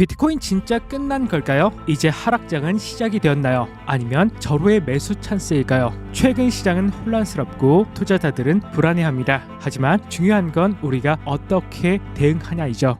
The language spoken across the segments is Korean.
비트코인 진짜 끝난 걸까요? 이제 하락장은 시작이 되었나요? 아니면 절호의 매수 찬스일까요? 최근 시장은 혼란스럽고 투자자들은 불안해합니다. 하지만 중요한 건 우리가 어떻게 대응하냐이죠.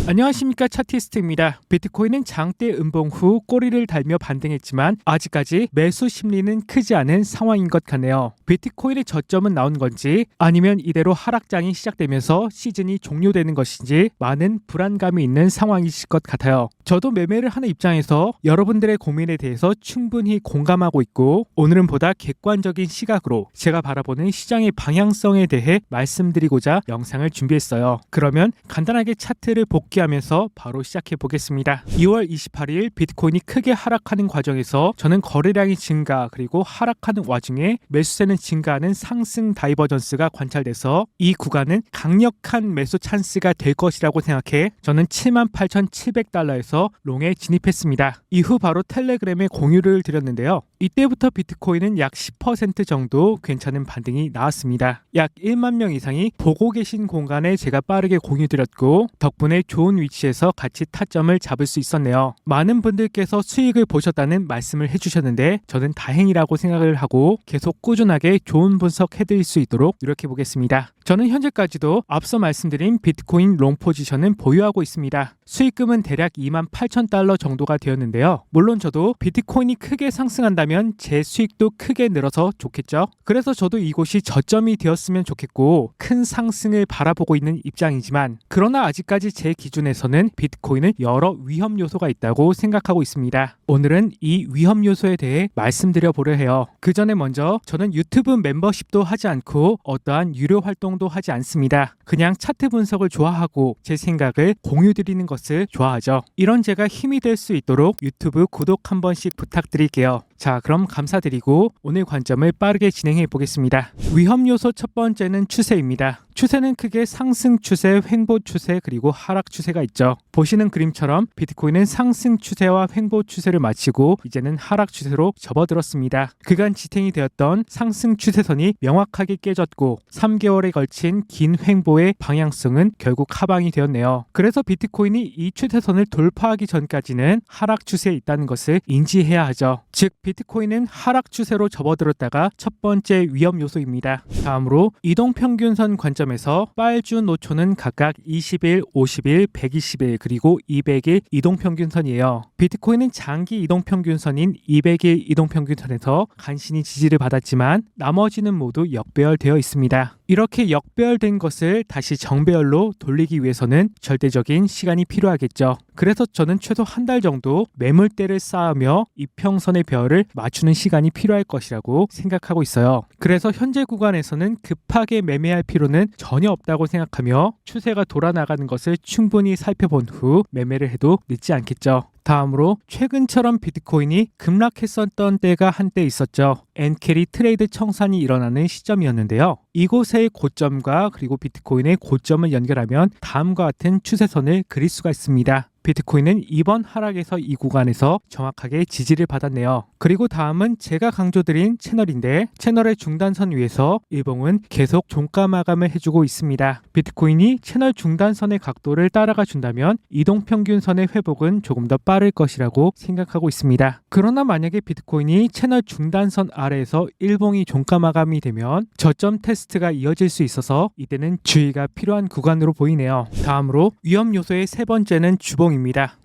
안녕하십니까, 차티스트입니다. 비트코인은 장대 음봉 후 꼬리를 달며 반등했지만 아직까지 매수 심리는 크지 않은 상황인 것 같네요. 비트코인의 저점은 나온 건지 아니면 이대로 하락장이 시작되면서 시즌이 종료되는 것인지 많은 불안감이 있는 상황이실 것 같아요. 저도 매매를 하는 입장에서 여러분들의 고민에 대해서 충분히 공감하고 있고, 오늘은 보다 객관적인 시각으로 제가 바라보는 시장의 방향성에 대해 말씀드리고자 영상을 준비했어요. 그러면 간단하게 차트를 복귀하면서 바로 시작해 보겠습니다. 2월 28일 비트코인이 크게 하락하는 과정에서 저는 거래량이 증가 그리고 하락하는 와중에 매수세는 증가하는 상승 다이버전스가 관찰돼서 이 구간은 강력한 매수 찬스가 될 것이라고 생각해 저는 78,700달러에서 롱에 진입했습니다. 이후 바로 텔레그램에 공유를 드렸는데요. 이때부터 비트코인은 약 10% 정도 괜찮은 반등이 나왔습니다. 약 1만 명 이상이 보고 계신 공간에 제가 빠르게 공유드렸고, 덕분에 좋은 위치에서 같이 타점을 잡을 수 있었네요. 많은 분들께서 수익을 보셨다는 말씀을 해주셨는데 저는 다행이라고 생각을 하고 계속 꾸준하게 좋은 분석 해드릴 수 있도록 노력해 보겠습니다. 저는 현재까지도 앞서 말씀드린 비트코인 롱 포지션은 보유하고 있습니다. 수익금은 대략 28,000달러 정도가 되었는데요. 물론 저도 비트코인이 크게 상승한다면 제 수익도 크게 늘어서 좋겠죠. 그래서 저도 이곳이 저점이 되었으면 좋겠고 큰 상승을 바라보고 있는 입장이지만, 그러나 아직까지 제 기준에서는 비트코인은 여러 위험 요소가 있다고 생각하고 있습니다. 오늘은 이 위험 요소에 대해 말씀드려 보려 해요. 그 전에 먼저 저는 유튜브 멤버십도 하지 않고 어떠한 유료 활동도 하지 않습니다. 그냥 차트 분석을 좋아하고 제 생각을 공유드리는 것을 좋아하죠. 이런 제가 힘이 될 수 있도록 유튜브 구독 한 번씩 부탁드릴게요. 자, 그럼 감사드리고 오늘 관점을 빠르게 진행해 보겠습니다. 위험 요소 첫 번째는 추세입니다. 추세는 크게 상승 추세, 횡보 추세, 그리고 하락 추세가 있죠. 보시는 그림처럼 비트코인은 상승 추세와 횡보 추세를 마치고 이제는 하락 추세로 접어들었습니다. 그간 지탱이 되었던 상승 추세선이 명확하게 깨졌고 3개월에 걸친 긴 횡보의 방향성은 결국 하방이 되었네요. 그래서 비트코인이 이 추세선을 돌파하기 전까지는 하락 추세에 있다는 것을 인지해야 하죠. 즉 비트코인은 하락 추세로 접어들었다가 첫 번째 위험 요소입니다. 다음으로 이동평균선 관점에서 빨주 노초는 각각 20일, 50일, 120일 그리고 200일 이동평균선이에요. 비트코인은 장기 이동평균선인 200일 이동평균선에서 간신히 지지를 받았지만 나머지는 모두 역배열되어 있습니다. 이렇게 역배열된 것을 다시 정배열로 돌리기 위해서는 절대적인 시간이 필요하겠죠. 그래서 저는 최소 한 달 정도 매물대를 쌓으며 이평선의 배열을 맞추는 시간이 필요할 것이라고 생각하고 있어요. 그래서 현재 구간에서는 급하게 매매할 필요는 전혀 없다고 생각하며 추세가 돌아나가는 것을 충분히 살펴본 후 매매를 해도 늦지 않겠죠. 다음으로 최근처럼 비트코인이 급락했었던 때가 한때 있었죠. 엔캐리 트레이드 청산이 일어나는 시점이었는데요. 이곳의 고점과 그리고 비트코인의 고점을 연결하면 다음과 같은 추세선을 그릴 수가 있습니다. 비트코인은 이번 하락에서 이 구간에서 정확하게 지지를 받았네요. 그리고 다음은 제가 강조드린 채널인데, 채널의 중단선 위에서 일봉은 계속 종가 마감을 해주고 있습니다. 비트코인이 채널 중단선의 각도를 따라가 준다면 이동평균선의 회복은 조금 더 빠를 것이라고 생각하고 있습니다. 그러나 만약에 비트코인이 채널 중단선 아래에서 일봉이 종가 마감이 되면 저점 테스트가 이어질 수 있어서 이때는 주의가 필요한 구간으로 보이네요. 다음으로 위험 요소의 세 번째는 주봉입니다.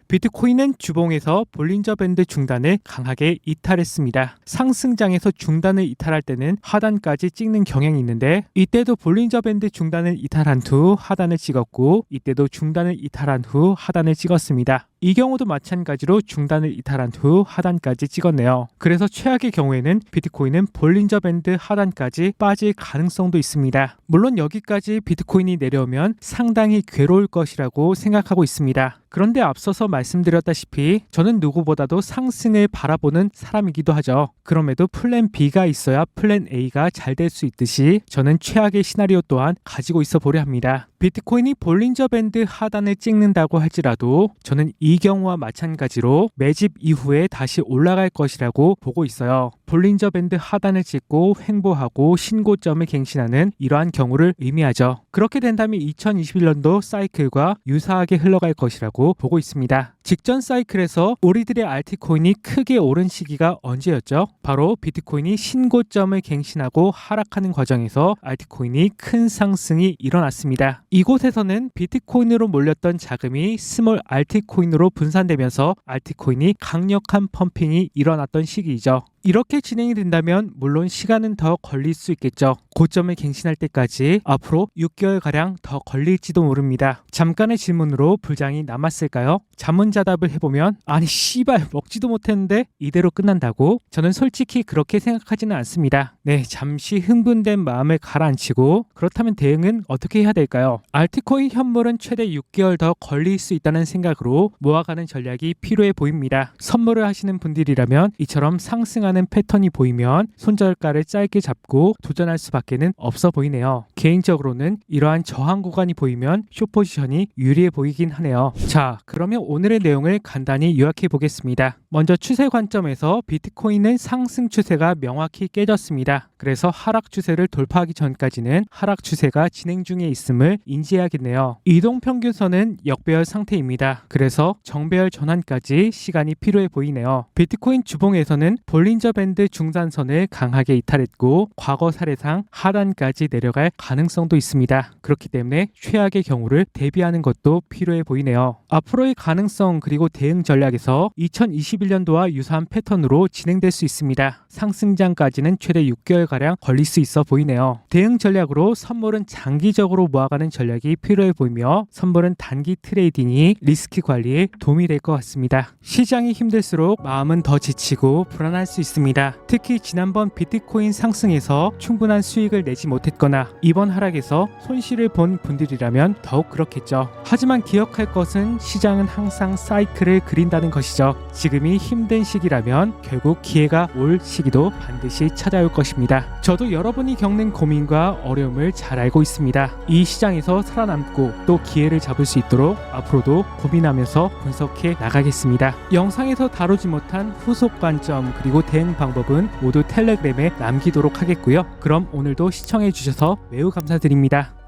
비트코인은 주봉에서 볼린저 밴드 중단을 강하게 이탈했습니다. 상승장에서 중단을 이탈할 때는 하단까지 찍는 경향이 있는데, 이때도 볼린저 밴드 중단을 이탈한 후 하단을 찍었고, 이때도 중단을 이탈한 후 하단을 찍었습니다. 이 경우도 마찬가지로 중단을 이탈한 후 하단까지 찍었네요. 그래서 최악의 경우에는 비트코인은 볼린저 밴드 하단까지 빠질 가능성도 있습니다. 물론 여기까지 비트코인이 내려오면 상당히 괴로울 것이라고 생각하고 있습니다. 그런데 앞서서 말씀드렸다시피 저는 누구보다도 상승을 바라보는 사람이기도 하죠. 그럼에도 플랜 B가 있어야 플랜 A가 잘 될 수 있듯이 저는 최악의 시나리오 또한 가지고 있어 보려 합니다. 비트코인이 볼린저 밴드 하단을 찍는다고 할지라도 저는 이 경우와 마찬가지로 매집 이후에 다시 올라갈 것이라고 보고 있어요. 볼린저 밴드 하단을 찍고 횡보하고 신고점을 갱신하는 이러한 경우를 의미하죠. 그렇게 된다면 2021년도 사이클과 유사하게 흘러갈 것이라고 보고 있습니다. 직전 사이클에서 우리들의 알트코인이 크게 오른 시기가 언제였죠? 바로 비트코인이 신고점을 갱신하고 하락하는 과정에서 알트코인이 큰 상승이 일어났습니다. 이곳에서는 비트코인으로 몰렸던 자금이 스몰 알트코인으로 분산되면서 알트코인이 강력한 펌핑이 일어났던 시기이죠. 이렇게 진행이 된다면 물론 시간은 더 걸릴 수 있겠죠. 고점을 갱신할 때까지 앞으로 6개월가량 더 걸릴지도 모릅니다. 잠깐의 질문으로 불장이 남았을까요? 자문자답을 해보면 아니 씨발 먹지도 못했는데 이대로 끝난다고? 저는 솔직히 그렇게 생각하지는 않습니다. 네, 잠시 흥분된 마음을 가라앉히고 그렇다면 대응은 어떻게 해야 될까요? 알트코인 현물은 최대 6개월 더 걸릴 수 있다는 생각으로 모아가는 전략이 필요해 보입니다. 선물을 하시는 분들이라면 이처럼 상승하는 패턴이 보이면 손절가를 짧게 잡고 도전할 수밖에는 없어 보이네요. 개인적으로는 이러한 저항 구간이 보이면 숏포지션이 유리해 보이긴 하네요. 자, 그러면 오늘의 내용을 간단히 요약해 보겠습니다. 먼저 추세 관점에서 비트코인은 상승 추세가 명확히 깨졌습니다. 그래서 하락 추세를 돌파하기 전까지는 하락 추세가 진행 중에 있음을 인지해야겠네요. 이동평균선은 역배열 상태입니다. 그래서 정배열 전환까지 시간이 필요해 보이네요. 비트코인 주봉에서는 볼린저 밴드 중단선을 강하게 이탈했고 과거 사례상 하단까지 내려갈 가능성도 있습니다. 그렇기 때문에 최악의 경우를 대비하는 것도 필요해 보이네요. 앞으로의 가능성 그리고 대응 전략에서 2021년도와 유사한 패턴으로 진행될 수 있습니다. 상승장까지는 최대 6개월가량 걸릴 수 있어 보이네요. 대응 전략으로 선물은 장기적으로 모아가는 전략이 필요해 보이며 선물은 단기 트레이딩이 리스크 관리에 도움이 될 것 같습니다. 시장이 힘들수록 마음은 더 지치고 불안할 수 있습니다. 특히 지난번 비트코인 상승에서 충분한 수익을 내지 못했거나 이번 하락에서 손실을 본 분들이라면 더욱 그렇겠죠. 하지만 기억할 것은 시장은 항상 사이클을 그린다는 것이죠. 지금이 힘든 시기라면 결국 기회가 올 시기도 반드시 찾아올 것입니다. 저도 여러분이 겪는 고민과 어려움을 잘 알고 있습니다. 이 시장에서 살아남고 또 기회를 잡을 수 있도록 앞으로도 고민하면서 분석해 나가겠습니다. 영상에서 다루지 못한 후속 관점 그리고 대응 방법은 모두 텔레그램에 남기도록 하겠고요. 그럼 오늘도 시청해 주셔서 매우 감사드립니다.